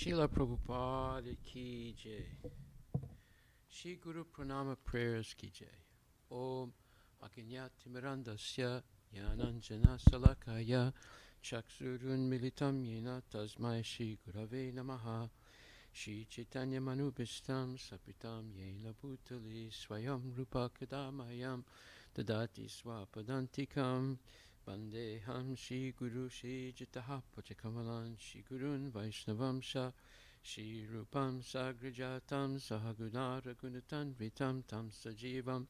Srila Prabhupada ki jai. Shri Guru Pranama prayers ki jai. Om Akinyatimirandasya Yananjana Salakaya Chaksurun Militam Yena Tasmai Shri Gurave Namaha Shri Chaitanya Manubhistam Sapitam Yena Bhutali Swayam Rupa Kadamayam Dadati Swapadantikam Vandeham Shri Guru Shri Jitaha Pachakamalan Shri Gurun Vaishnavam Sha Shri Rupam Sagrajatam Sahaguna Ragunatan Vitam Tam Sajivam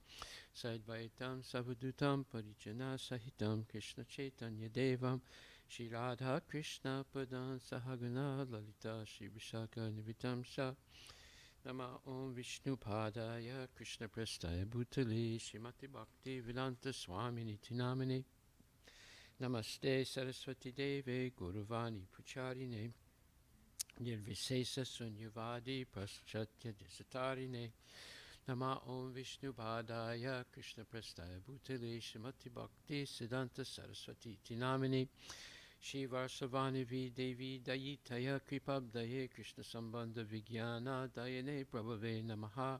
Saidvaitam Savadutam Parijana Sahitam Krishna Chaitanya Devam Shri Radha Krishna Padan Sahaguna Lalita Shri Vishaka Nivitam Sha Nama Om Vishnu Padaya Krishna Prestaya Bhutali Srimati Bhakti Vedanta Swami Nitinamini Namaste Saraswati Deve Guruvani Pucharine Nirvisesa Sunyavadi Paschatya Disatarine Nama Om Vishnu Padaya Krishna Prestaya Bhutale Shrimati Bhakti Siddhanta Saraswati Tinamini Shiva Savani Devi Dayitaya Kripabdaye Krishna Sambandha Vigyana Dayane Prabhave Namaha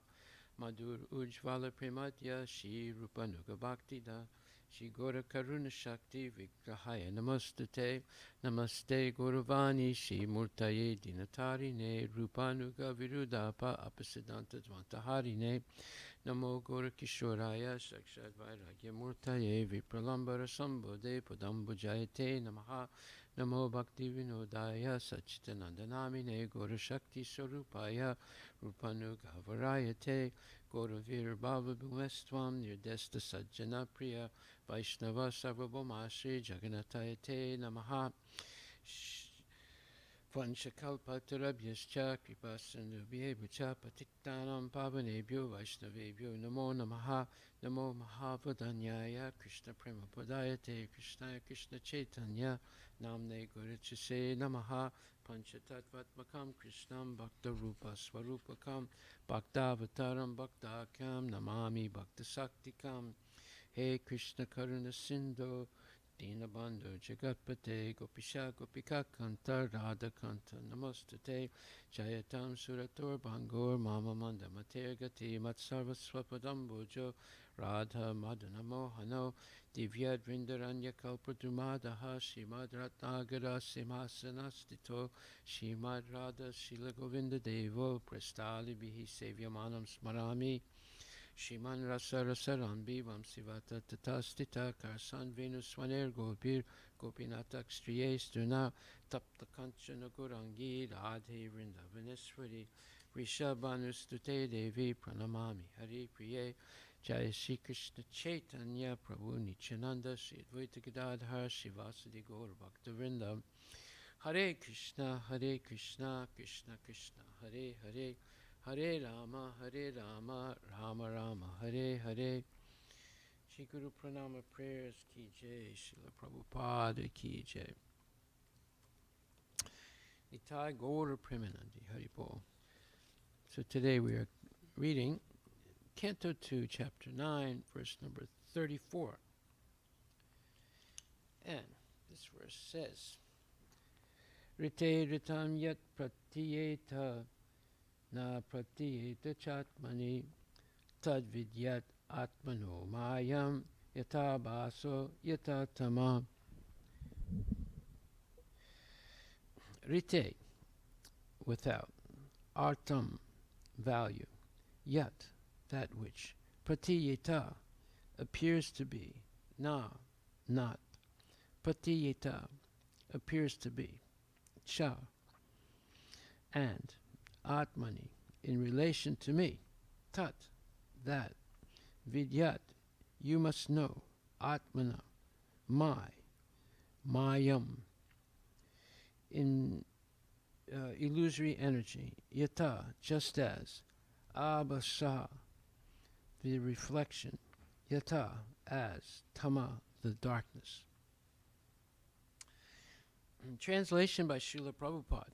Madhur Ujvala Premadya Shri Rupanuga Bhaktida Shri Gora Karuna Shakti Vigrahaya Namastate Namaste Guruvani Shri Murtaye Dinatarine Rupanuga Virudapa Apasiddhanta Dvantaharine Namo Gora Kishoraya Sakshat Vairagya Murtaye Vipralambara Sambodhe Padambujayate Namaha Namo Bhakti Vinodaya Sachitanandanamine Gora Shakti Swarupaya Rupanuga Varayate Gora Vir Bhava Bhumestvam Nirdesta Sajjana Priya Vaishnava Sarvabhaumashri Jagannatayate Namaha Vanchakalpatarabhyascha Kripasandubhyebhucha Patiktanam Pavanebhyo Vaishnavebhyo Namo Namaha Namo Mahavadanyaya Krishna Premapadayate Krishnaya Krishna Chaitanya Namne Gurachase Namaha Panchatattvatmakam Krishnam Bhakta Rupa Swarupakam Bhaktavataram Bhaktakam Namami Bhakta Saktikam He Krishna Karuna Sindhu Dinabandhu Jagatpate Gopisha Gopika Kanta Radha Kanta Namastate Jayatam Surator Bangor Mama Manda Matergati Matsarva Swapadambujo Radha Madana Mohano Divyad Vrindaranya Kalpadumadaha Shrimad Ratnagara Simhasanastito Shrimad Radha Shila Govinda Devo Prestali Bihi Sevyamanam Smarami Shiman Rasa Rasarambi Vamsivata Tatastita Karsan Venuswaner Gopir Gopinatak Striye Stuna Tapta Kanchana Gurangi Radhe Vrindavaneshwari Rishabhanustute Devi Pranamami Hari Priye Jai Shri Krishna Chaitanya Prabhu Nityananda Shri Advaita Gadadhar Shivasadi Gaur Bhakta Vrinda Hare Krishna Krishna Krishna Hare Hare Hare Rama, Rama Rama, Hare Hare. Shri Guru Pranama prayers ki jai, Srila Prabhupada ki jai. Nitai Gaura Premanandi, Haribol. So today we are reading Canto 2, Chapter 9, verse number 34. And this verse says, Rite ritam yat pratiyeta Na pratiyeta chatmani tad vidyat atmano mayam yata baso yata tama. Rite, without, artam, value, yat, that which, pratiyeta, appears to be, na, not, pratiyeta, appears to be, cha, and, Atmani, in relation to me, tat, that, vidyat, you must know, atmana, mayam, in illusory energy, yata, just as, abasa, the reflection, yata, as, tama, the darkness. Translation by Srila Prabhupada.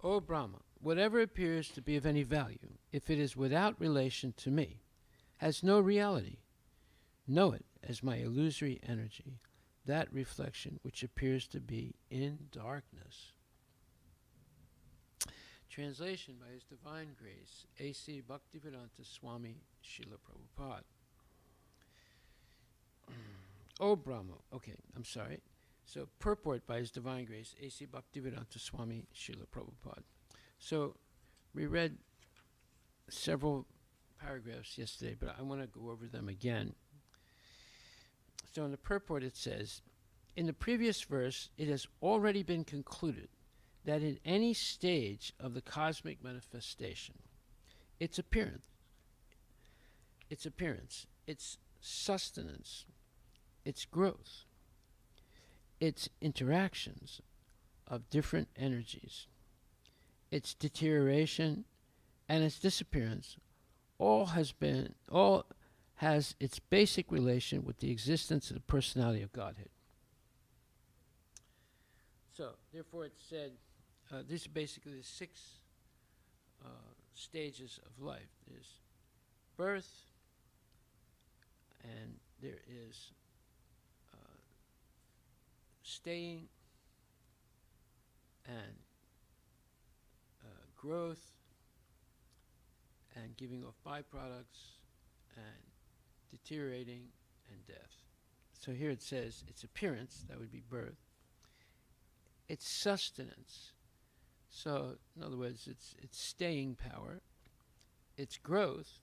O Brahma, whatever appears to be of any value, if it is without relation to me, has no reality. Know it as my illusory energy, that reflection which appears to be in darkness. Translation by His Divine Grace, A.C. Bhaktivedanta Swami Srila Prabhupada. O Brahma, okay, I'm sorry. So, purport by His Divine Grace, A.C. Bhaktivedanta Swami Srila Prabhupada. So, we read several paragraphs yesterday, but I want to go over them again. So, in the purport it says, in the previous verse, it has already been concluded that in any stage of the cosmic manifestation, its appearance, its sustenance, its growth, its interactions of different energies, its deterioration, and its disappearance, all has its basic relation with the existence of the personality of Godhead. So, therefore, it said, these are basically the 6 stages of life. There's birth, and there is staying, and growth, and giving off byproducts, and deteriorating, and death. So here it says its appearance, that would be birth, its sustenance, so in other words, its staying power, its growth,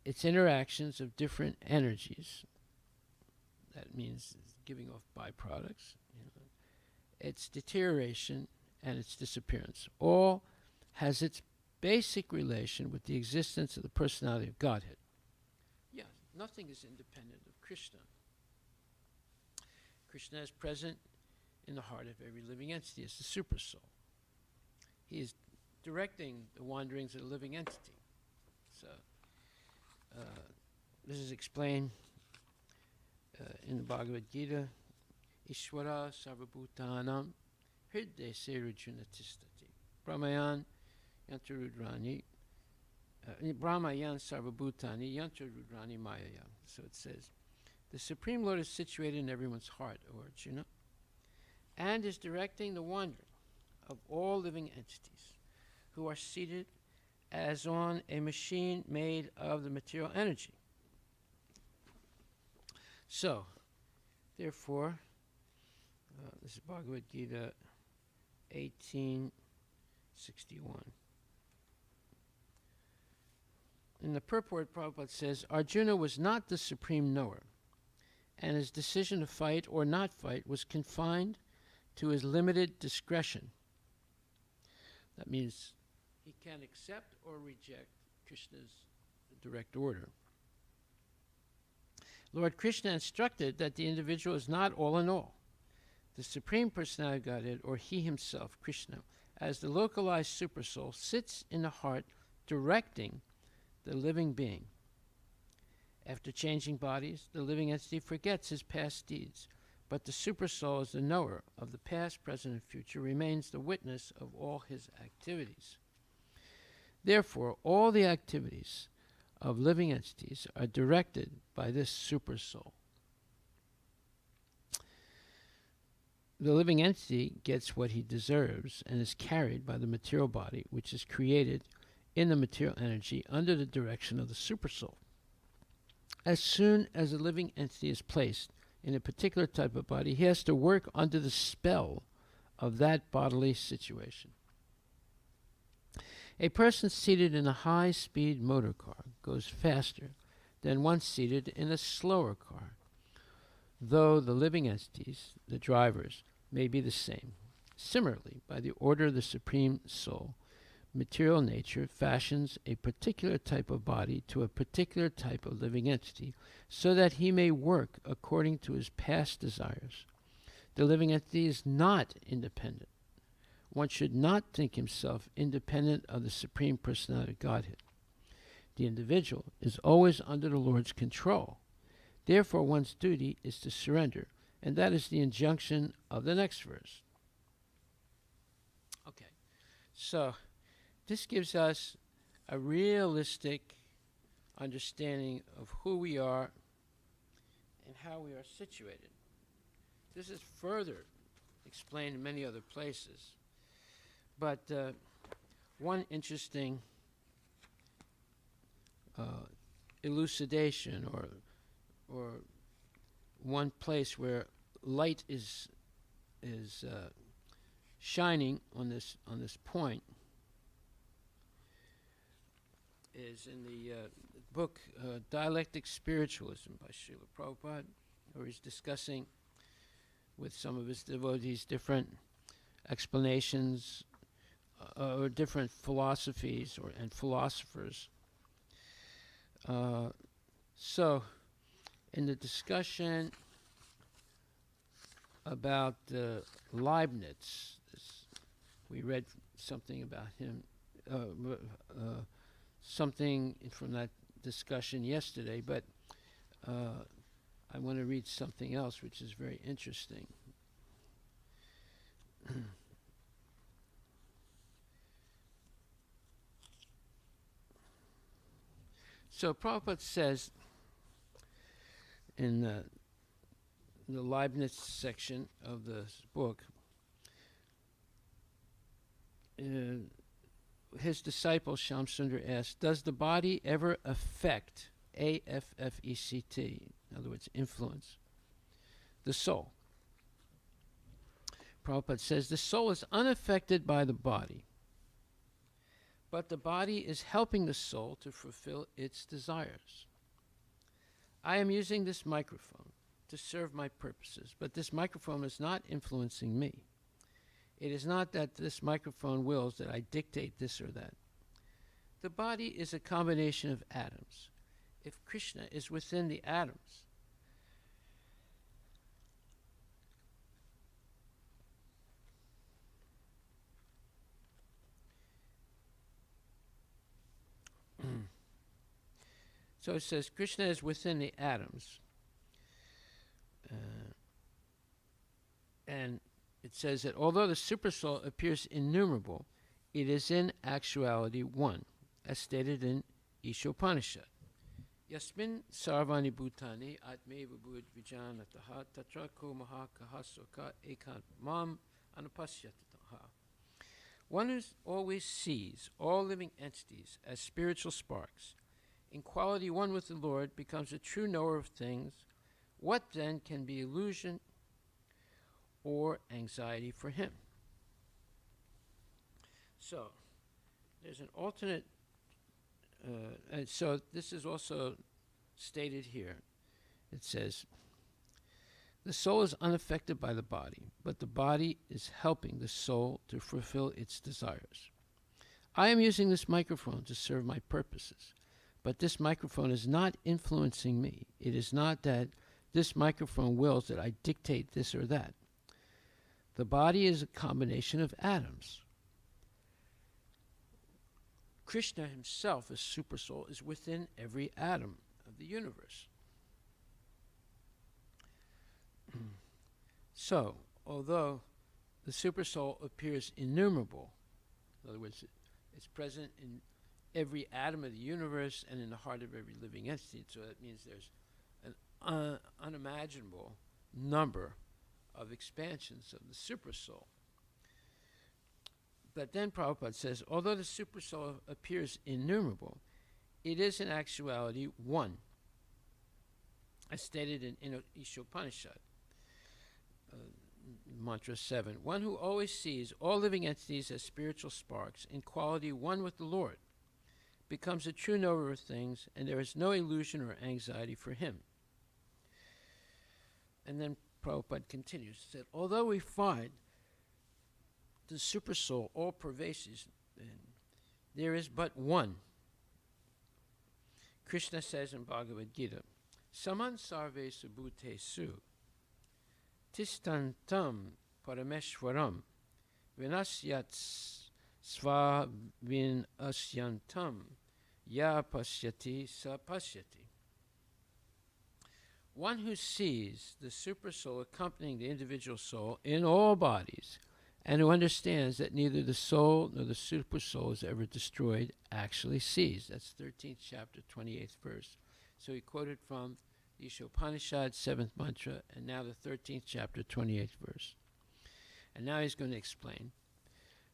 its interactions of different energies, that means giving off byproducts, its deterioration, and its disappearance, all has its basic relation with the existence of the personality of Godhead. Yeah, nothing is independent of Krishna. Krishna is present in the heart of every living entity as the Supersoul. He is directing the wanderings of the living entity. So, this is explained in the Bhagavad-Gita. Ishvara sarvabhutanam hridaya serujunatistati brahmayan yantarudrani brahmayan sarvabhutani yantarudrani mayaya. So it says, the Supreme Lord is situated in everyone's heart, O Arjuna, and is directing the wandering of all living entities who are seated as on a machine made of the material energy. So, therefore, this is Bhagavad-Gita 18:61. In the purport, Prabhupada says, Arjuna was not the supreme knower, and his decision to fight or not fight was confined to his limited discretion. That means he can accept or reject Krishna's direct order. Lord Krishna instructed that the individual is not all in all. The Supreme Personality of Godhead, or He Himself, Krishna, as the localized Supersoul, sits in the heart directing the living being. After changing bodies, the living entity forgets his past deeds, but the Supersoul, as the knower of the past, present, and future, remains the witness of all his activities. Therefore, all the activities of living entities are directed by this Supersoul. The living entity gets what he deserves and is carried by the material body, which is created in the material energy under the direction of the Supersoul. As soon as a living entity is placed in a particular type of body, he has to work under the spell of that bodily situation. A person seated in a high-speed motor car goes faster than one seated in a slower car, though the living entities, the drivers, may be the same. Similarly, by the order of the Supreme Soul, material nature fashions a particular type of body to a particular type of living entity so that he may work according to his past desires. The living entity is not independent. One should not think himself independent of the Supreme Personality of Godhead. The individual is always under the Lord's control. Therefore, one's duty is to surrender, and that is the injunction of the next verse. Okay, so this gives us a realistic understanding of who we are and how we are situated. This is further explained in many other places. But one interesting elucidation, or one place where light is shining on this point, is in the book Dialectic Spiritualism by Srila Prabhupada, where he's discussing with some of his devotees different explanations or different philosophies and philosophers. So, in the discussion about Leibniz, we read something about him, something from that discussion yesterday, but I want to read something else which is very interesting. So Prabhupada says in the Leibniz section of the book, his disciple Shamsundar asked, does the body ever affect, A-F-F-E-C-T, in other words, influence, the soul? Prabhupada says, the soul is unaffected by the body, but the body is helping the soul to fulfill its desires. I am using this microphone to serve my purposes, but this microphone is not influencing me. It is not that this microphone wills that I dictate this or that. The body is a combination of atoms. If Krishna is within the atoms, so it says Krishna is within the atoms. And it says that although the Supersoul appears innumerable, it is in actuality one, as stated in Ishopanishad. Yasmin sarvani bhutani atmeva bhud vijanataha tatra ko mahakaha soka ekant mam anupasyatataha. One who always sees all living entities as spiritual sparks, in quality one with the Lord, becomes a true knower of things. What then can be illusion or anxiety for him? So, there's an alternate, and so this is also stated here. It says, the soul is unaffected by the body, but the body is helping the soul to fulfill its desires. I am using this microphone to serve my purposes, but this microphone is not influencing me. It is not that this microphone wills that I dictate this or that. The body is a combination of atoms. Krishna himself, as Supersoul, is within every atom of the universe. So, although the Supersoul appears innumerable, in other words, it's present in every atom of the universe and in the heart of every living entity, so that means there's an unimaginable number of expansions of the Supersoul. But then Prabhupada says, although the Supersoul appears innumerable, it is in actuality one, as stated in Ishopanishad, Mantra 7. One who always sees all living entities as spiritual sparks, in quality one with the Lord, becomes a true knower of things, and there is no illusion or anxiety for him. And then Prabhupada continues, that although we find the Supersoul all pervasive, there is but one. Krishna says in Bhagavad-Gita, Saman sarve subhute su, tistantam parameshwaram, vinasyat sva vinasyantam, ya pasyati sa pasyati. One who sees the Supersoul accompanying the individual soul in all bodies, and who understands that neither the soul nor the Supersoul is ever destroyed, actually sees. That's 13th chapter, 28th verse. So he quoted from the Ishopanishad, 7th mantra, and now the 13th chapter, 28th verse. And now he's going to explain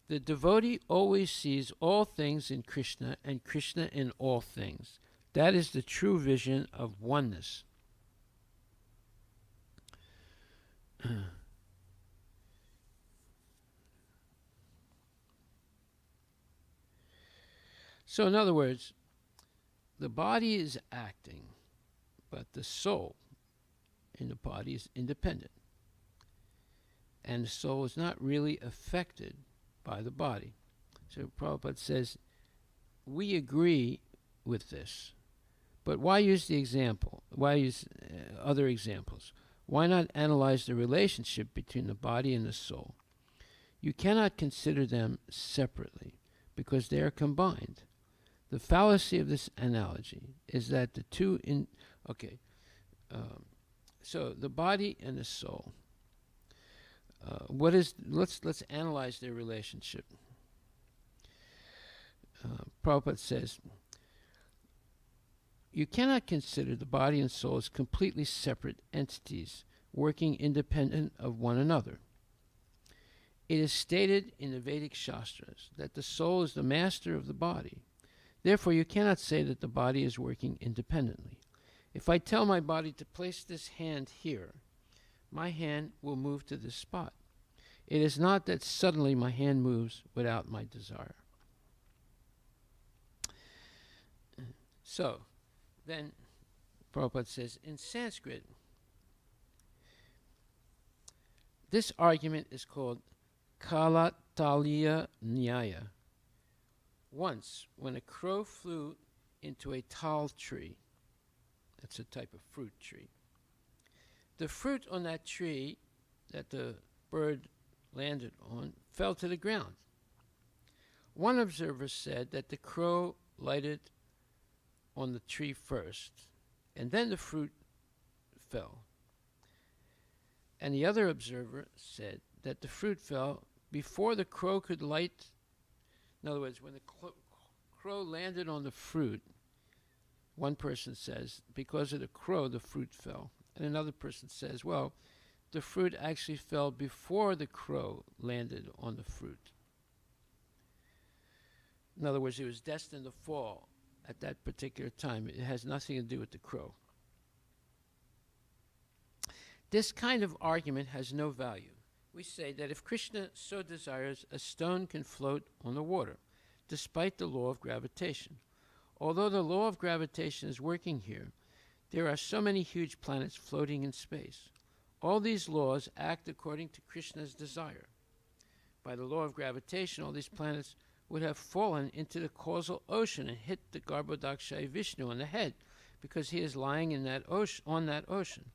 The devotee always sees all things in Krishna and Krishna in all things. That is the true vision of oneness. So in other words, the body is acting, but the soul in the body is independent. And the soul is not really affected by the body. So Prabhupada says, we agree with this, but why use the example? Why use other examples? Why not analyze the relationship between the body and the soul? You cannot consider them separately because they are combined. The fallacy of this analogy is that the two so the body and the soul. Let's analyze their relationship. Prabhupada says, you cannot consider the body and soul as completely separate entities working independent of one another. It is stated in the Vedic Shastras that the soul is the master of the body. Therefore, you cannot say that the body is working independently. If I tell my body to place this hand here, my hand will move to this spot. It is not that suddenly my hand moves without my desire. So, then Prabhupada says, in Sanskrit, this argument is called Kalataliya Nyaya. Once, when a crow flew into a tal tree, that's a type of fruit tree, the fruit on that tree that the bird landed on fell to the ground. One observer said that the crow lighted on the tree first, and then the fruit fell. And the other observer said that the fruit fell before the crow could light. In other words, when the crow landed on the fruit, one person says, because of the crow, the fruit fell. And another person says, well, the fruit actually fell before the crow landed on the fruit. In other words, it was destined to fall at that particular time. It has nothing to do with the crow. This kind of argument has no value. We say that if Krishna so desires, a stone can float on the water, despite the law of gravitation. Although the law of gravitation is working here, there are so many huge planets floating in space. All these laws act according to Krishna's desire. By the law of gravitation, all these planets would have fallen into the causal ocean and hit the Garbhodakshaya Vishnu on the head, because he is lying in that ocean, on that ocean.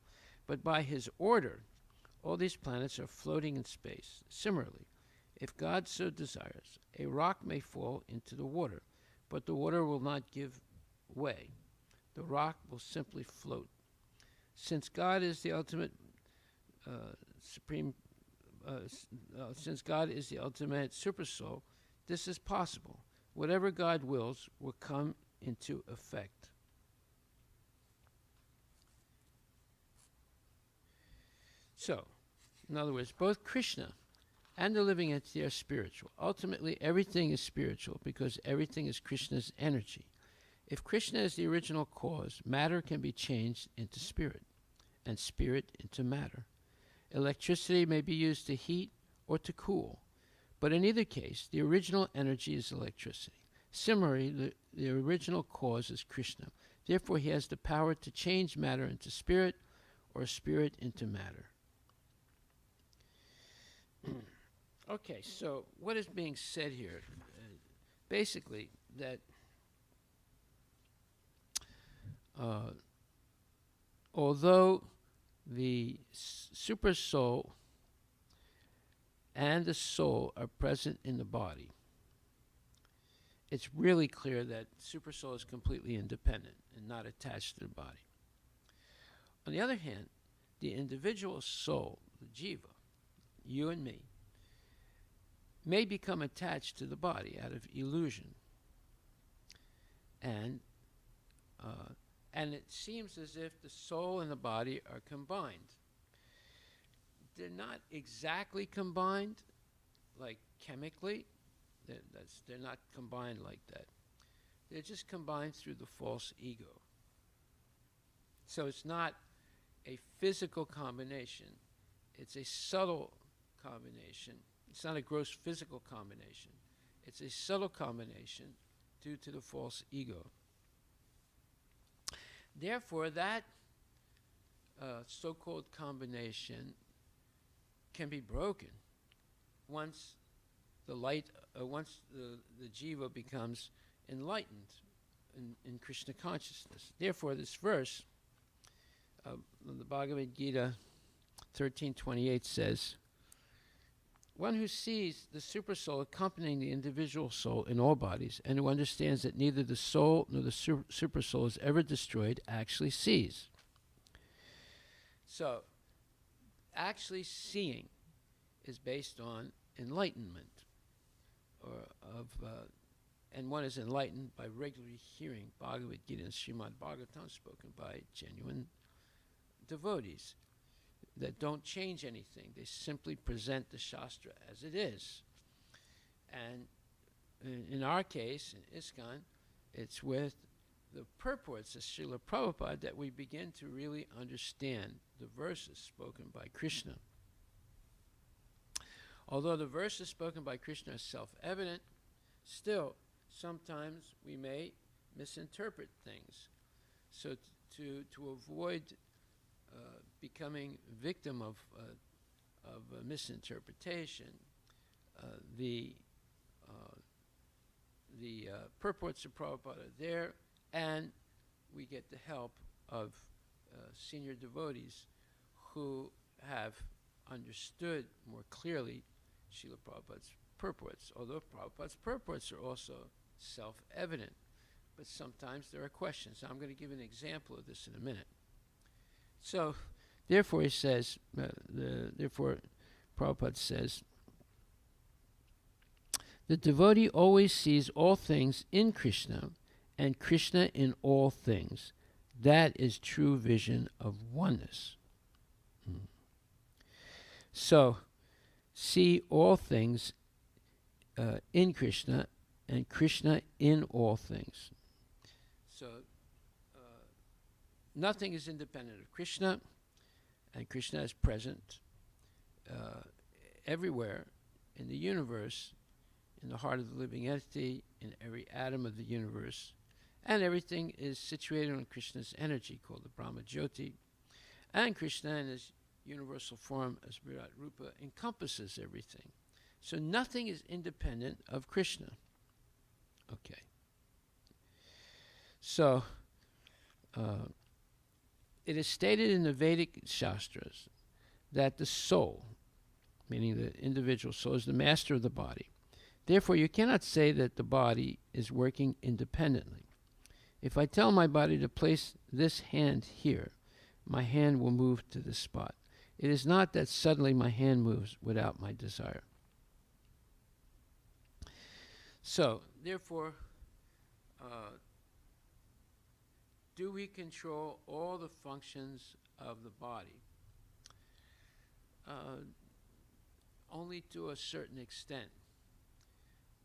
But by his order, all these planets are floating in space. Similarly, if God so desires, a rock may fall into the water, but the water will not give way. The rock will simply float. Since God is the ultimate since God is the ultimate supersoul, this is possible. Whatever God wills will come into effect. So, in other words, both Krishna and the living entity are spiritual. Ultimately, everything is spiritual because everything is Krishna's energy. If Krishna is the original cause, matter can be changed into spirit, and spirit into matter. Electricity may be used to heat or to cool, but in either case, the original energy is electricity. Similarly, the original cause is Krishna. Therefore, he has the power to change matter into spirit or spirit into matter. Okay, so what is being said here? Basically, that although the super soul and the soul are present in the body, it's really clear that super soul is completely independent and not attached to the body. On the other hand, the individual soul, the jiva, you and me, may become attached to the body out of illusion. And it seems as if the soul and the body are combined. They're not exactly combined, like chemically, They're not combined like that. They're just combined through the false ego. So it's not a physical combination. It's a subtle combination. It's not a gross physical combination. It's a subtle combination due to the false ego. Therefore, that so-called combination can be broken once once the jiva becomes enlightened in Krishna consciousness. Therefore, this verse, the Bhagavad-Gita 13:28 says, one who sees the supersoul accompanying the individual soul in all bodies, and who understands that neither the soul nor the supersoul is ever destroyed, actually sees. So, actually seeing is based on enlightenment, and one is enlightened by regularly hearing Bhagavad-Gita and Srimad Bhagvatam spoken by genuine devotees that don't change anything. They simply present the Shastra as it is. And in our case, in ISKCON, it's with the purports of Srila Prabhupada that we begin to really understand the verses spoken by Krishna. Although the verses spoken by Krishna are self-evident, still, sometimes we may misinterpret things. So to avoid becoming victim of misinterpretation, the purports of Prabhupada are there, and we get the help of senior devotees who have understood more clearly Srila Prabhupada's purports, although Prabhupada's purports are also self-evident, but sometimes there are questions. I'm going to give an example of this in a minute. So, therefore, he says, therefore, Prabhupada says, the devotee always sees all things in Krishna and Krishna in all things. That is true vision of oneness. So, see all things in Krishna and Krishna in all things. So, nothing is independent of Krishna, and Krishna is present everywhere in the universe, in the heart of the living entity, in every atom of the universe, and everything is situated on Krishna's energy called the Brahma Jyoti, and Krishna in his universal form as Virat Rupa encompasses everything. So nothing is independent of Krishna. Okay. So, it is stated in the Vedic Shastras that the soul, meaning the individual soul, is the master of the body. Therefore, you cannot say that the body is working independently. If I tell my body to place this hand here, my hand will move to this spot. It is not that suddenly my hand moves without my desire. So, therefore, do we control all the functions of the body? Only to a certain extent,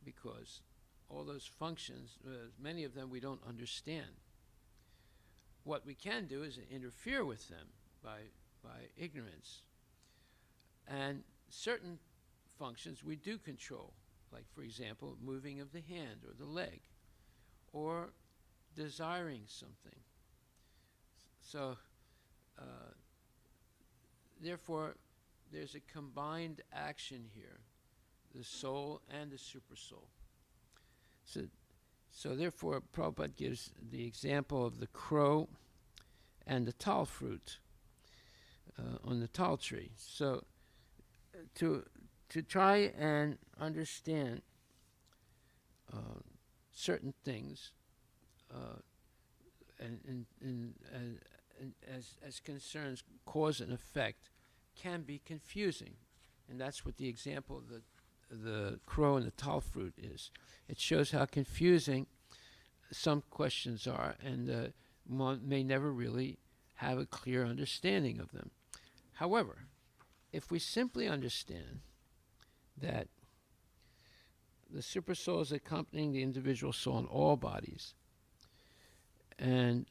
because all those functions, many of them we don't understand. What we can do is interfere with them by ignorance. And certain functions we do control, like, for example, moving of the hand or the leg, or desiring something. So, therefore, there's a combined action here, the soul and the supersoul. So therefore, Prabhupada gives the example of the crow and the tal fruit on the tal tree. So, to try and understand certain things, as concerns cause and effect, can be confusing, and that's what the example of the crow and the tal fruit is. It shows how confusing some questions are, and one may never really have a clear understanding of them. However, if we simply understand that the super soul is accompanying the individual soul in all bodies. And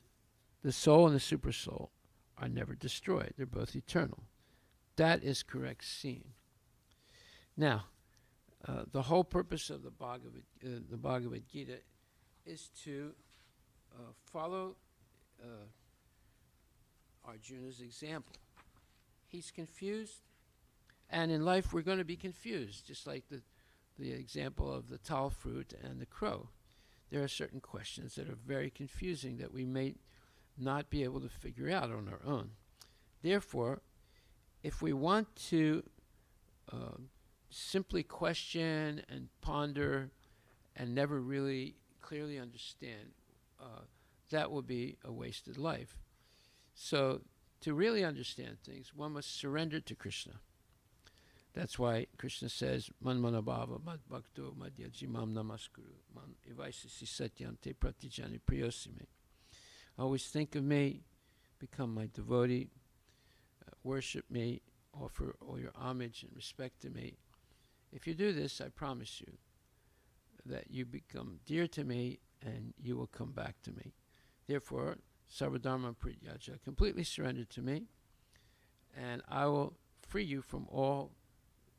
the soul and the super soul are never destroyed. They're both eternal. That is correct seeing. Now, the whole purpose of the Bhagavad-Gita is to follow Arjuna's example. He's confused, and in life we're going to be confused, just like the example of the tal fruit and the crow. There are certain questions that are very confusing that we may not be able to figure out on our own. Therefore, if we want to simply question and ponder and never really clearly understand, that will be a wasted life. So, to really understand things, one must surrender to Krishna. That's why Krishna says, Man manabhava mad bhakto madhyajimam namaskuru man evaisasi satyam te pratijani priyosime. Always think of me, become my devotee, worship me, offer all your homage and respect to me. If you do this, I promise you that you become dear to me and you will come back to me. Therefore, Sarvadharma Prityaja, completely surrender to me, and I will free you from all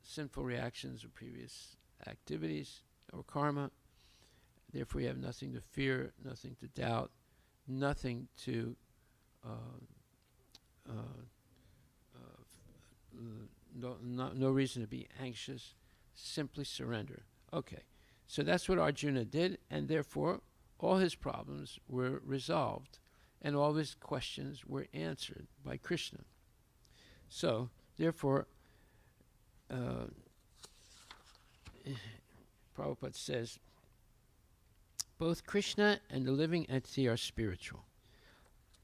sinful reactions or previous activities or karma. Therefore, you have nothing to fear, nothing to doubt, nothing to no reason to be anxious. Simply surrender. Okay, so that's what Arjuna did, and therefore all his problems were resolved and all his questions were answered by Krishna. So, therefore, Prabhupada says, both Krishna and the living entity are spiritual.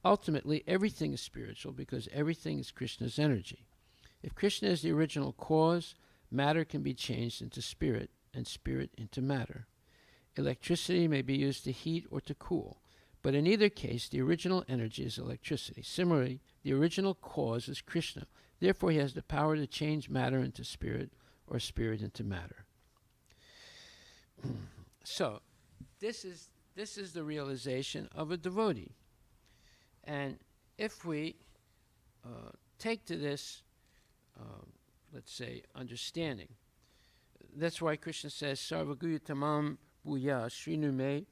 Ultimately, everything is spiritual because everything is Krishna's energy. If Krishna is the original cause, matter can be changed into spirit and spirit into matter. Electricity may be used to heat or to cool, but in either case, the original energy is electricity. Similarly, the original cause is Krishna. Therefore, he has the power to change matter into spirit or spirit into matter. So, this is the realization of a devotee. And if we take to this, let's say, understanding, that's why Krishna says, Sarvaguya tamam bhuya shrinu me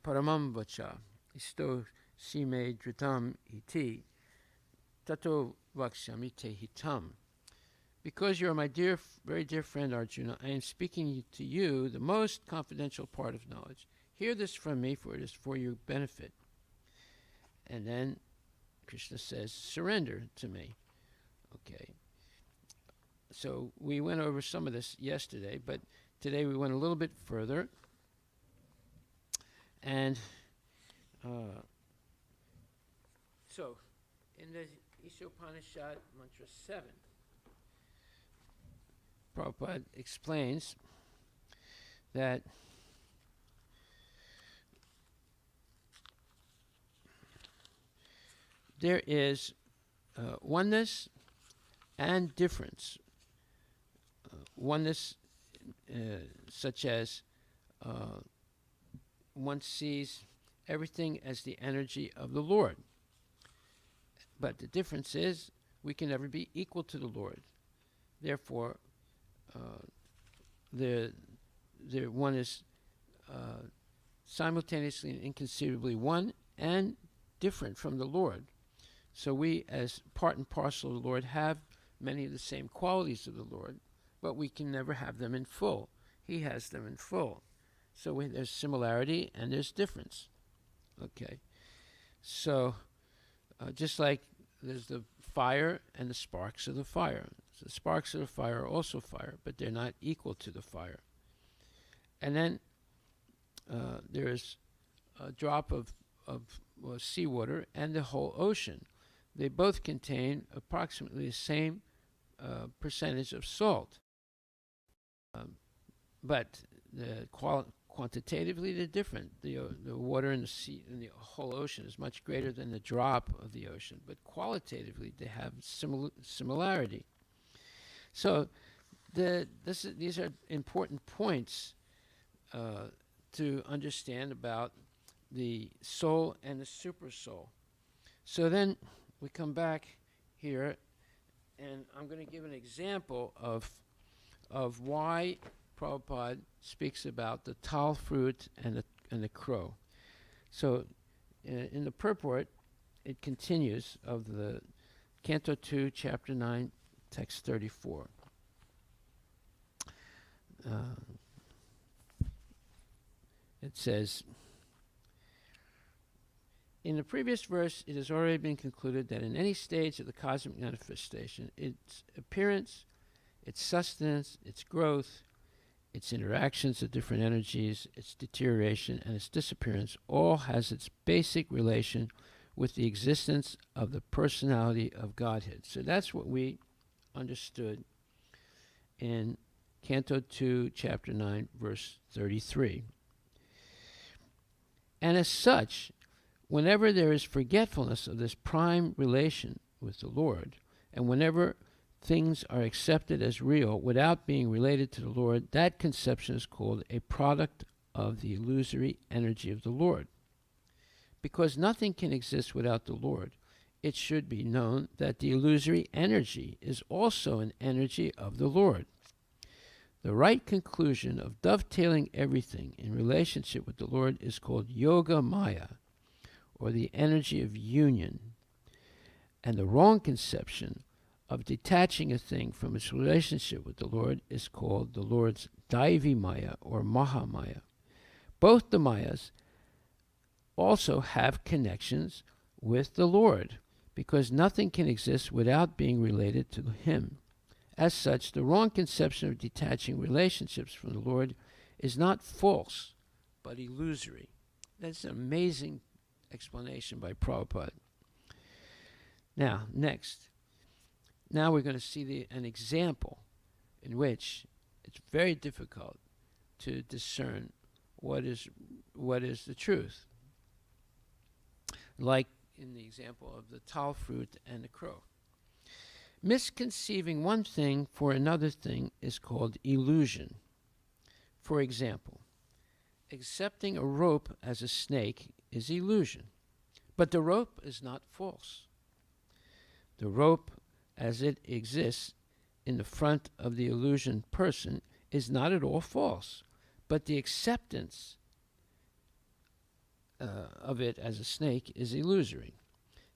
paramam vacha isto sime dritam iti tato vakshami te hitam. Because you are my dear, very dear friend Arjuna, I am speaking to you the most confidential part of knowledge. Hear this from me, for it is for your benefit. And then Krishna says, surrender to me. Okay. So we went over some of this yesterday, but today we went a little bit further. And so in the Ishopanishad Mantra 7, Prabhupada explains that there is oneness and difference. Oneness such as one sees everything as the energy of the Lord. But the difference is we can never be equal to the Lord. Therefore, the one is simultaneously and inconceivably one and different from the Lord. So we, as part and parcel of the Lord, have many of the same qualities of the Lord, but we can never have them in full. He has them in full. So there's similarity and there's difference. Okay. So just like there's the fire and the sparks of the fire. So the sparks of the fire are also fire, but they're not equal to the fire. And then there's a drop of seawater and the whole ocean. They both contain approximately the same percentage of salt. But quantitatively they're different. The water in the sea in the whole ocean is much greater than the drop of the ocean, but qualitatively they have similarity. So these are important points to understand about the soul and the super soul. So then we come back here, and I'm going to give an example of why Prabhupada speaks about the tal fruit and the crow. So in the purport, it continues of the Canto 2, Chapter 9, Text 34. It says, in the previous verse, it has already been concluded that in any stage of the cosmic manifestation, its appearance, its sustenance, its growth, its interactions of different energies, its deterioration, and its disappearance all has its basic relation with the existence of the personality of Godhead. So that's what we understood in Canto 2, Chapter 9, verse 33. And as such, whenever there is forgetfulness of this prime relation with the Lord, and whenever things are accepted as real without being related to the Lord, that conception is called a product of the illusory energy of the Lord. Because nothing can exist without the Lord, it should be known that the illusory energy is also an energy of the Lord. The right conclusion of dovetailing everything in relationship with the Lord is called Yoga Maya, or the energy of union. And the wrong conception of detaching a thing from its relationship with the Lord is called the Lord's Daivi Maya, or Mahamaya. Both the Mayas also have connections with the Lord, because nothing can exist without being related to Him. As such, the wrong conception of detaching relationships from the Lord is not false, but illusory. That's an amazing explanation by Prabhupada. Now, next. Now we're going to see an example in which it's very difficult to discern what is the truth. Like in the example of the tal fruit and the crow. Misconceiving one thing for another thing is called illusion. For example, accepting a rope as a snake is illusion, but the rope is not false. The rope, as it exists in the front of the illusion person, is not at all false, but the acceptance of it as a snake is illusory.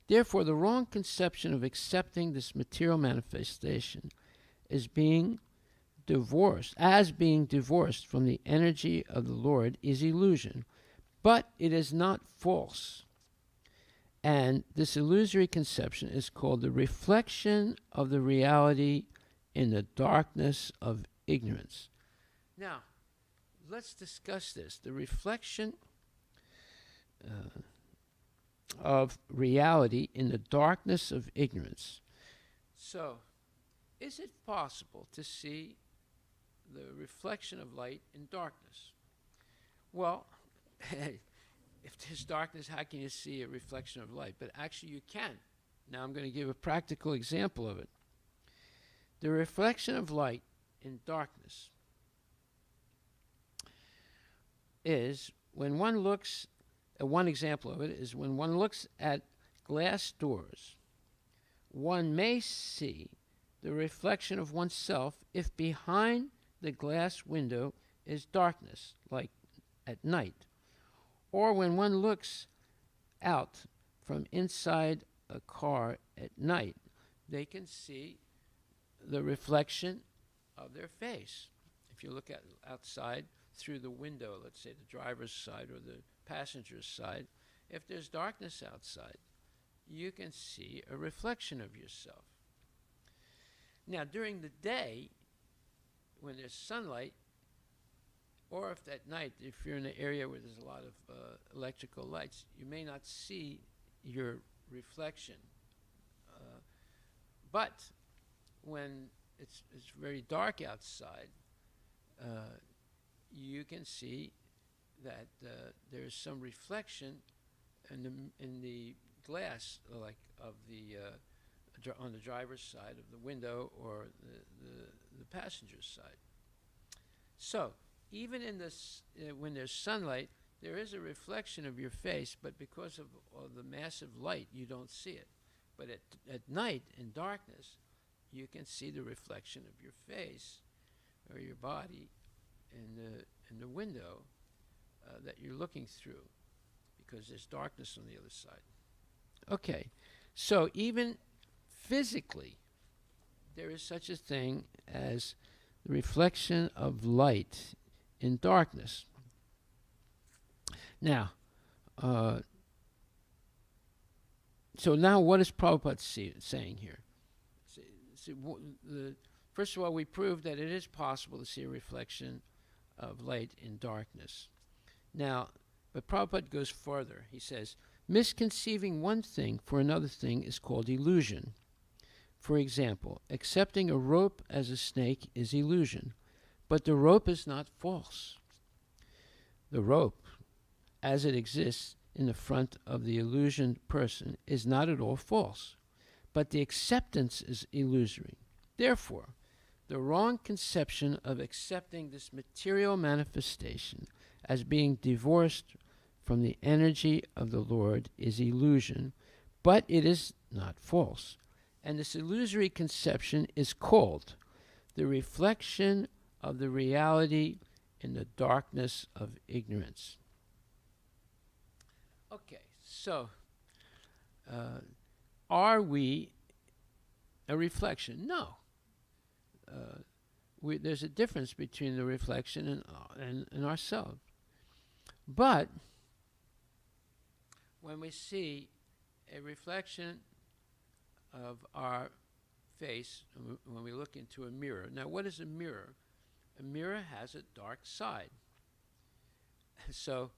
Therefore, the wrong conception of accepting this material manifestation as being divorced from the energy of the Lord is illusion, but it is not false. And this illusory conception is called the reflection of the reality in the darkness of ignorance. Now, let's discuss this. The reflection of reality in the darkness of ignorance. So, is it possible to see the reflection of light in darkness? Well, if there's darkness, how can you see a reflection of light? But actually you can. Now I'm going to give a practical example of it. The reflection of light in darkness is when one looks, one example of it is when one looks at glass doors, one may see the reflection of oneself if behind the glass window is darkness, like at night. Or when one looks out from inside a car at night, they can see the reflection of their face. If you look outside through the window, let's say the driver's side or the passenger's side, if there's darkness outside, you can see a reflection of yourself. Now, during the day, when there's sunlight, or if at night, if you're in an area where there's a lot of electrical lights, you may not see your reflection. But when it's very dark outside, you can see that there's some reflection in the glass, like of the on the driver's side of the window or the passenger's side. So, even in when there's sunlight, there is a reflection of your face, but because of the massive light, you don't see it. But at night, in darkness, you can see the reflection of your face or your body in the window that you're looking through, because there's darkness on the other side. Okay, so even physically, there is such a thing as the reflection of light in darkness. Now, so now what is Prabhupada saying here? First of all, we proved that it is possible to see a reflection of light in darkness. Now, but Prabhupada goes further. He says, misconceiving one thing for another thing is called illusion. For example, accepting a rope as a snake is illusion, but the rope is not false. The rope, as it exists in the front of the illusioned person, is not at all false, but the acceptance is illusory. Therefore, the wrong conception of accepting this material manifestation as being divorced from the energy of the Lord is illusion, but it is not false. And this illusory conception is called the reflection of the reality in the darkness of ignorance. Okay, so are we a reflection? No. There's a difference between the reflection and ourselves. But when we see a reflection of our face, when we look into a mirror. Now, what is a mirror? A mirror has a dark side. So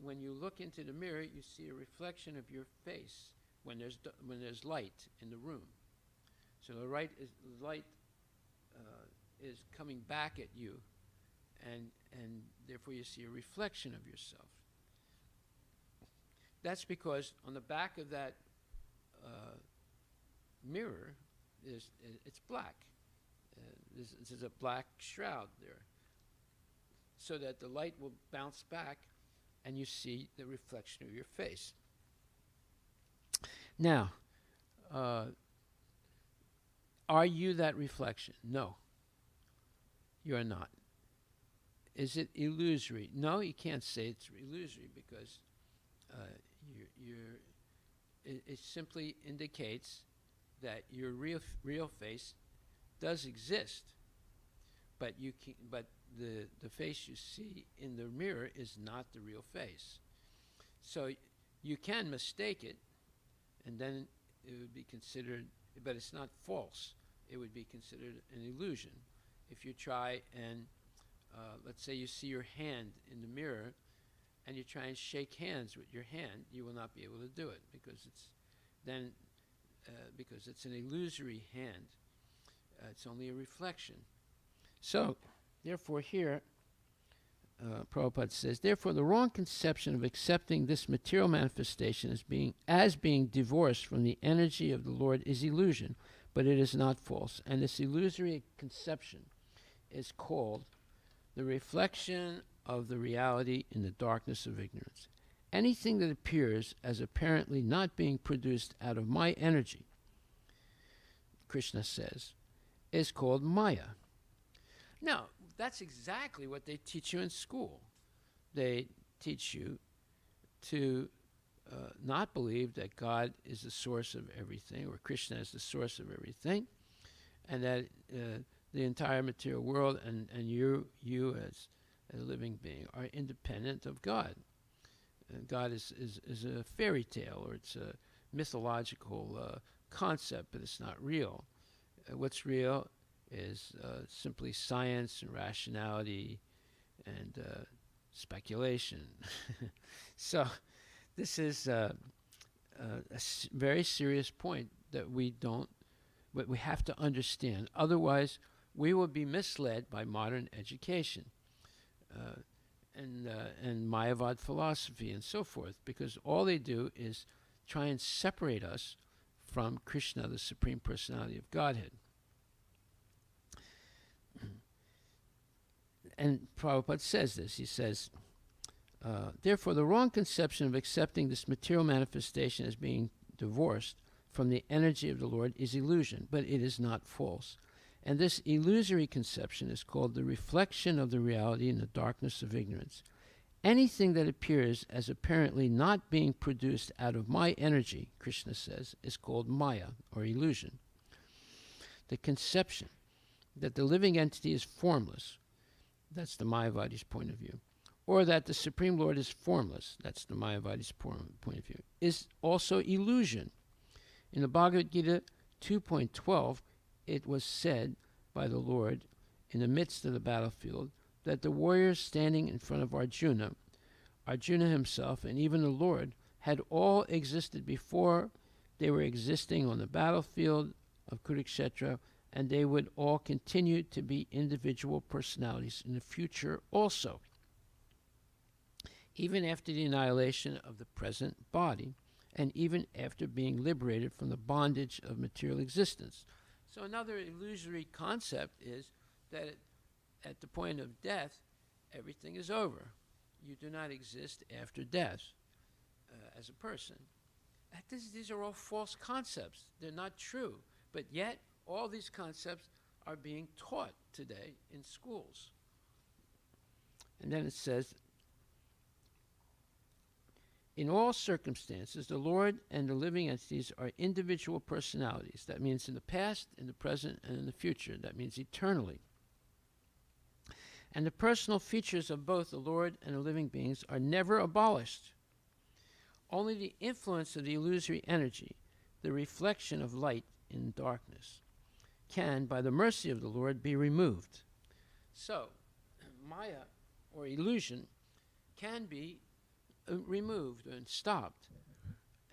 when you look into the mirror, you see a reflection of your face when there's light in the room. So the light is coming back at you, and therefore you see a reflection of yourself. That's because on the back of that mirror it's black. There's a black shroud there, so that the light will bounce back and you see the reflection of your face. Now, are you that reflection? No, you are not. Is it illusory? No, you can't say it's illusory, because it simply indicates that your real face does exist, but the face you see in the mirror is not the real face. So you can mistake it, and then it would be considered, but it's not false. It would be considered an illusion. If you try and, let's say you see your hand in the mirror, and you try and shake hands with your hand, you will not be able to do it, because it's an illusory hand. It's only a reflection. So, therefore here, Prabhupada says, therefore the wrong conception of accepting this material manifestation as being divorced from the energy of the Lord is illusion, but it is not false. And this illusory conception is called the reflection of the reality in the darkness of ignorance. Anything that appears as apparently not being produced out of my energy, Krishna says, is called Maya. Now, that's exactly what they teach you in school. They teach you to not believe that God is the source of everything, or Krishna is the source of everything, and that the entire material world and you as a living being are independent of God. God is a fairy tale, or it's a mythological concept, but it's not real. What's real is simply science and rationality and speculation. So this is a very serious point that we have to understand. Otherwise, we will be misled by modern education and Mayavad philosophy and so forth, because all they do is try and separate us from Krishna, the Supreme Personality of Godhead. And Prabhupada says this. He says, therefore, the wrong conception of accepting this material manifestation as being divorced from the energy of the Lord is illusion, but it is not false. And this illusory conception is called the reflection of the reality in the darkness of ignorance. Anything that appears as apparently not being produced out of my energy, Krishna says, is called Maya, or illusion. The conception that the living entity is formless, that's the Mayavadi's point of view, or that the Supreme Lord is formless, that's the Mayavadi's point of view, is also illusion. In the Bhagavad-Gita 2.12, it was said by the Lord in the midst of the battlefield that the warriors standing in front of Arjuna himself, and even the Lord, had all existed before they were existing on the battlefield of Kurukshetra, and they would all continue to be individual personalities in the future also, even after the annihilation of the present body, and even after being liberated from the bondage of material existence. So another illusory concept is that at the point of death, everything is over. You do not exist after death as a person. These are all false concepts. They're not true. But yet, all these concepts are being taught today in schools. And then it says, in all circumstances, the Lord and the living entities are individual personalities. That means in the past, in the present, and in the future. That means eternally. And the personal features of both the Lord and the living beings are never abolished. Only the influence of the illusory energy, the reflection of light in darkness, can, by the mercy of the Lord, be removed. So, Maya, or illusion, can be removed and stopped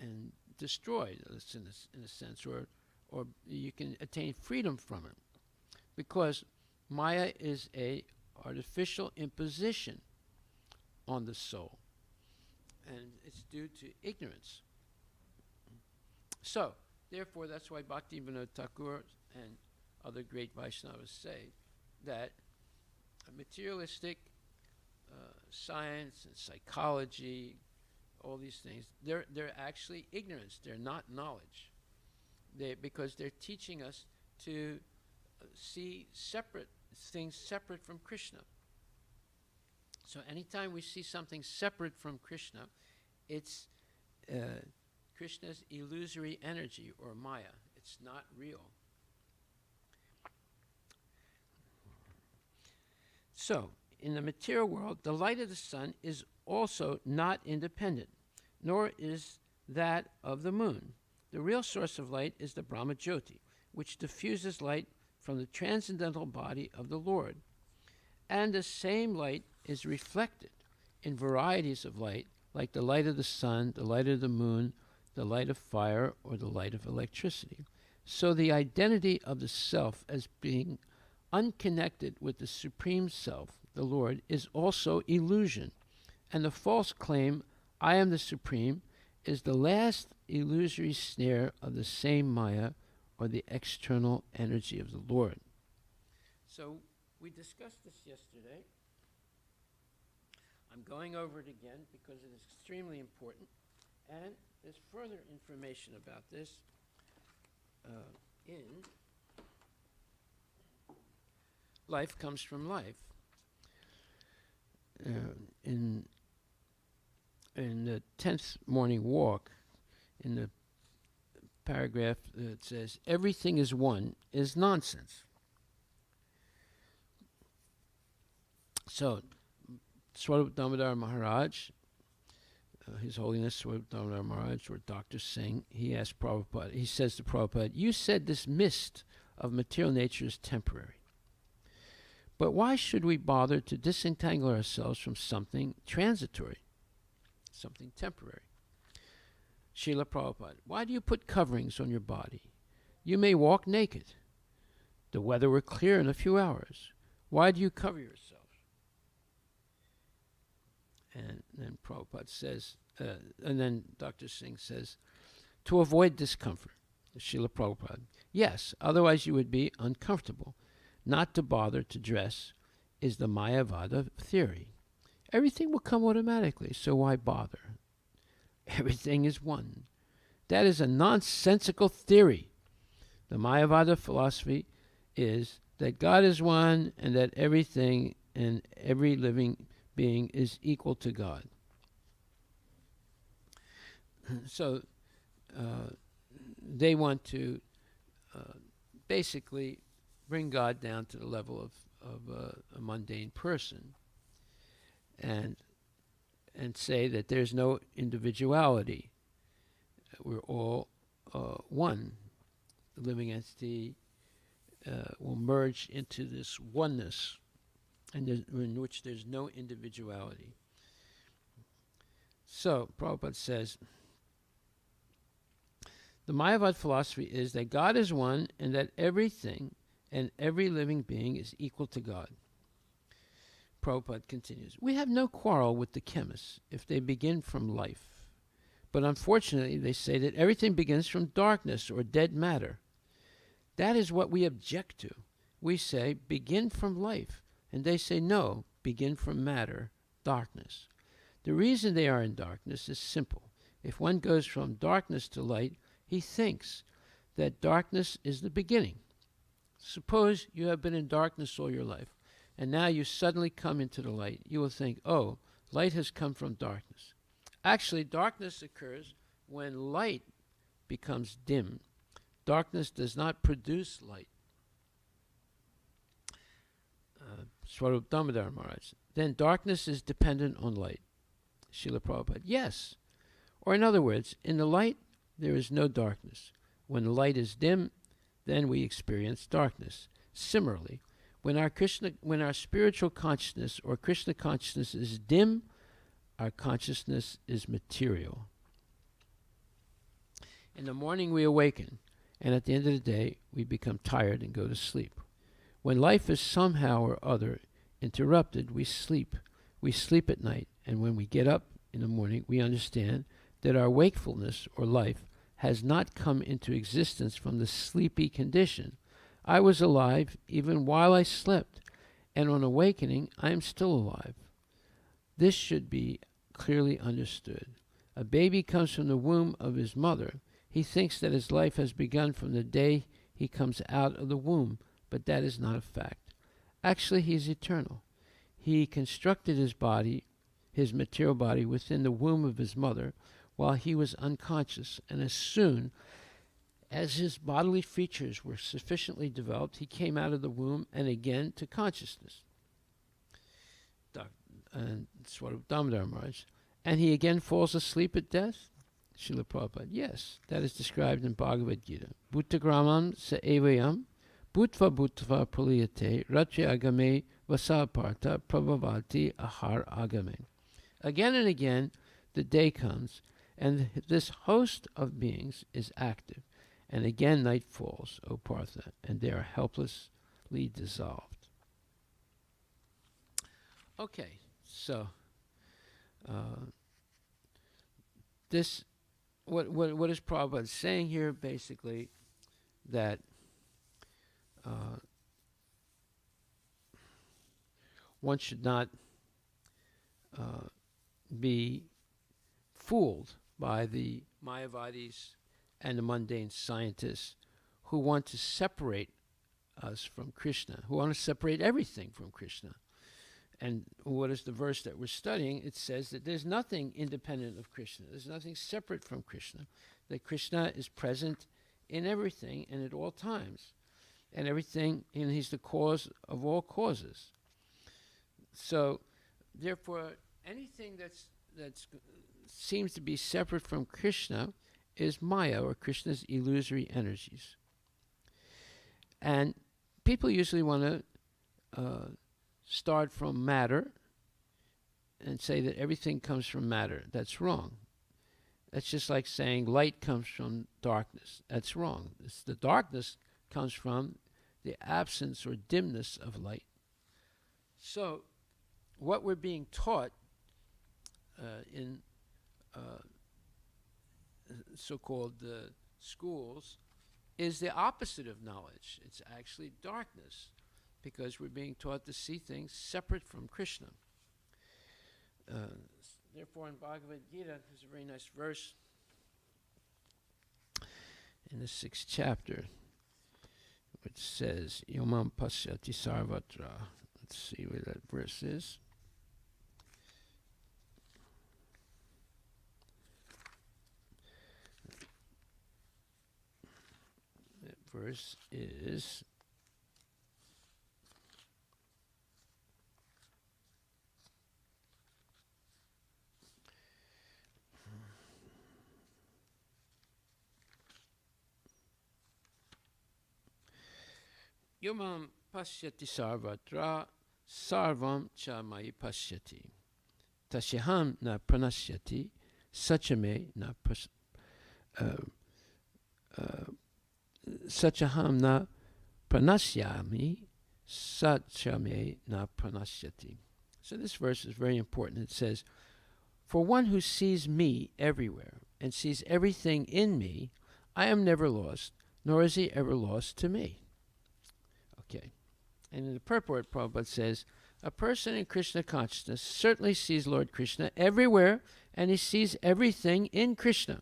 and destroyed, in a sense, or you can attain freedom from it, because Maya is a artificial imposition on the soul, and it's due to ignorance. So, therefore, that's why Bhaktivinoda Thakur and other great Vaishnavas say that a materialistic science and psychology, all these things, they're actually ignorance. They're not knowledge. Because they're teaching us to see things separate from Krishna. So anytime we see something separate from Krishna, it's Krishna's illusory energy, or Maya. It's not real. So, in the material world, the light of the sun is also not independent, nor is that of the moon. The real source of light is the Brahma Jyoti, which diffuses light from the transcendental body of the Lord. And the same light is reflected in varieties of light, like the light of the sun, the light of the moon, the light of fire, or the light of electricity. So the identity of the self as being unconnected with the Supreme Self, the Lord, is also illusion. And the false claim, I am the Supreme, is the last illusory snare of the same Maya, or the external energy of the Lord. So we discussed this yesterday. I'm going over it again because it is extremely important, and there's further information about this in Life Comes from Life. In the 10th morning walk, in the paragraph that says, everything is one, is nonsense. So, Swarup Damodar Maharaj, His Holiness Swarup Damodar Maharaj, or Dr. Singh, he asked Prabhupada, he says to Prabhupada, you said this mist of material nature is temporary. But why should we bother to disentangle ourselves from something transitory, something temporary? Srila Prabhupada, why do you put coverings on your body? You may walk naked. The weather were clear in a few hours. Why do you cover yourself? And then Prabhupada says, and then Dr. Singh says, to avoid discomfort. Srila Prabhupada, yes, otherwise you would be uncomfortable. Not to bother to dress is the Mayavada theory. Everything will come automatically, so why bother? Everything is one. That is a nonsensical theory. The Mayavada philosophy is that God is one and that everything and every living being is equal to God. So they want to basically bring God down to the level of a mundane person and say that there's no individuality. We're all one. The living entity will merge into this oneness, and in which there's no individuality. So, Prabhupada says, the Mayavad philosophy is that God is one and that everything and every living being is equal to God. Prabhupada continues, we have no quarrel with the chemists if they begin from life. But unfortunately, they say that everything begins from darkness or dead matter. That is what we object to. We say, begin from life. And they say, no, begin from matter, darkness. The reason they are in darkness is simple. If one goes from darkness to light, he thinks that darkness is the beginning. Suppose you have been in darkness all your life, and now you suddenly come into the light. You will think, oh, light has come from darkness. Actually, darkness occurs when light becomes dim. Darkness does not produce light. Srimad Bhagvatam Maharaj. Then darkness is dependent on light. Srila Prabhupada. Yes. Or in other words, in the light, there is no darkness. When the light is dim, then we experience darkness. Similarly, when our spiritual consciousness or Krishna consciousness is dim, our consciousness is material. In the morning we awaken, and at the end of the day we become tired and go to sleep. When life is somehow or other interrupted, we sleep. We sleep at night, and when we get up in the morning, we understand that our wakefulness or life has not come into existence from the sleepy condition. I was alive even while I slept, and on awakening, I am still alive. This should be clearly understood. A baby comes from the womb of his mother. He thinks that his life has begun from the day he comes out of the womb, but that is not a fact. Actually, he is eternal. He constructed his body, his material body, within the womb of his mother while he was unconscious, and as soon as his bodily features were sufficiently developed, he came out of the womb and again to consciousness. And Srimad Bhagvatam Maharaj. And he again falls asleep at death? Srila Prabhupada. Yes, that is described in Bhagavad-Gita. Bhuttagramam sa evayam bhutva bhutva praliyate ratya agame vasaparta prabhavati ahar agame. Again and again, the day comes, and this host of beings is active. And again night falls, O Partha, and they are helplessly dissolved. Okay, so this, what is Prabhupada saying here? Basically, that one should not be fooled by the Mayavadis and the mundane scientists who want to separate us from Krishna, who want to separate everything from Krishna. And what is the verse that we're studying? It says that there's nothing independent of Krishna. There's nothing separate from Krishna. That Krishna is present in everything and at all times. And everything, and he's the cause of all causes. So, therefore, anything that's seems to be separate from Krishna is Maya, or Krishna's illusory energies. And people usually want to start from matter and say that everything comes from matter. That's wrong. That's just like saying light comes from darkness. That's wrong. The darkness comes from the absence or dimness of light. So, what we're being taught in so-called schools is the opposite of knowledge. It's actually darkness. because we're being taught to see things separate from Krishna. Therefore, in Bhagavad-Gita, there's a very nice verse in the 6th chapter, which says, Yomam pasyati sarvatra. Let's see where that verse is. That verse is Yomam pasyati sarvatra sarvam cha mayi pasyati. Tasyaham na pranasyati sachame na sachaham na pranasyami sachame na pranasyati. So this verse is very important. It says, for one who sees me everywhere and sees everything in me, I am never lost, nor is he ever lost to me. Okay. And in the purport, Prabhupada says, a person in Krishna consciousness certainly sees Lord Krishna everywhere, and he sees everything in Krishna.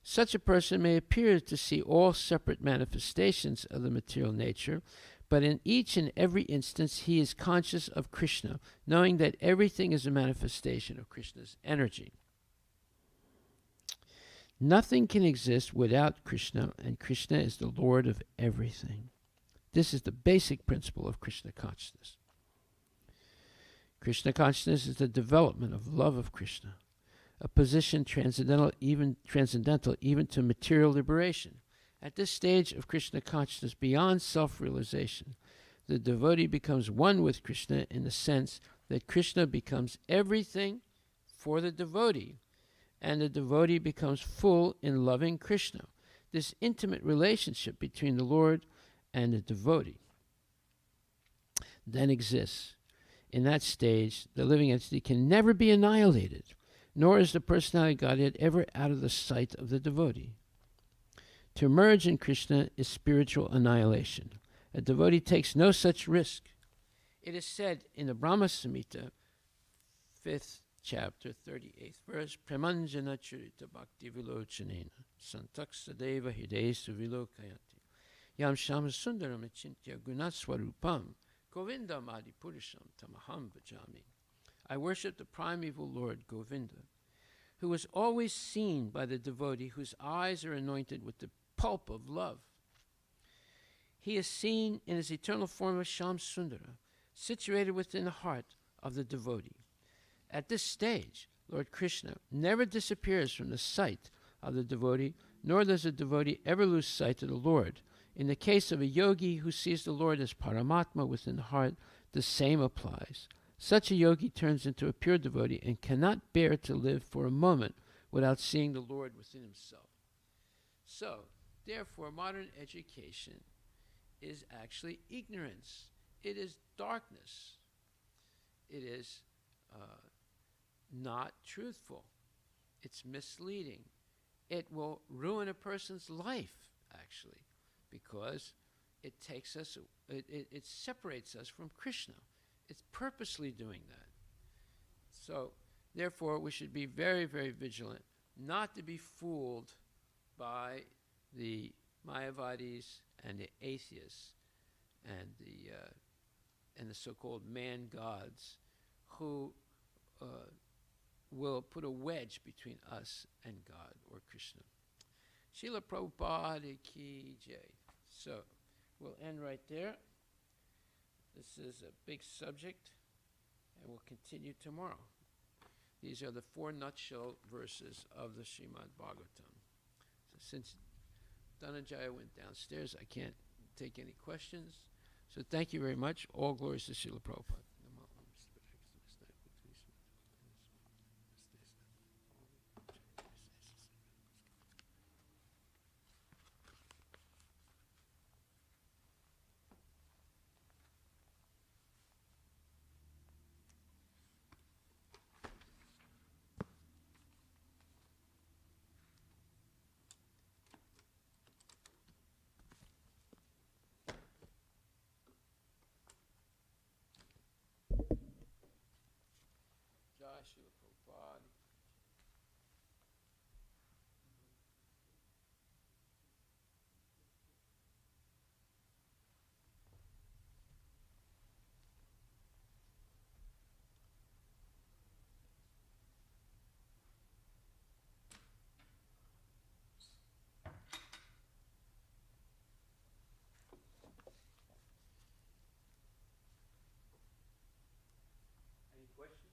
Such a person may appear to see all separate manifestations of the material nature, but in each and every instance he is conscious of Krishna, knowing that everything is a manifestation of Krishna's energy. Nothing can exist without Krishna, and Krishna is the Lord of everything. This is the basic principle of Krishna consciousness. Krishna consciousness is the development of love of Krishna, a position transcendental even to material liberation. At this stage of Krishna consciousness, beyond self-realization, the devotee becomes one with Krishna in the sense that Krishna becomes everything for the devotee, and the devotee becomes full in loving Krishna. This intimate relationship between the Lord and the devotee then exists. In that stage, the living entity can never be annihilated, nor is the personality of Godhead ever out of the sight of the devotee. To merge in Krishna is spiritual annihilation. A devotee takes no such risk. It is said in the Brahma Samhita, 5th chapter, 38th verse, Premanjana Churita Bhakti Vilochanena Santaksadeva Hidesu Vilokayati Yam Shama Sundaram Achintya Gunatswarupam Govindam Adi Purusham Tamaham Bhajami. I worship the primeval Lord Govinda, who is always seen by the devotee whose eyes are anointed with the pulp of love. He is seen in his eternal form of Sham Sundara, situated within the heart of the devotee. At this stage, Lord Krishna never disappears from the sight of the devotee, nor does the devotee ever lose sight of the Lord. In the case of a yogi who sees the Lord as Paramatma within the heart, the same applies. Such a yogi turns into a pure devotee and cannot bear to live for a moment without seeing the Lord within himself. So, therefore, modern education is actually ignorance. It is darkness. It is not truthful. It's misleading. It will ruin a person's life, actually, because it takes us, it separates us from Krishna. It's purposely doing that. So, therefore, we should be very, very vigilant not to be fooled by the Mayavadis and the atheists and the so-called man-gods who will put a wedge between us and God or Krishna. Srila Prabhupada Ki Jai. So, we'll end right there. This is a big subject, and we'll continue tomorrow. These are the 4 nutshell verses of the Srimad Bhagvatam. So since Dhananjaya went downstairs, I can't take any questions. So thank you very much. All glories to Srila Prabhupada. question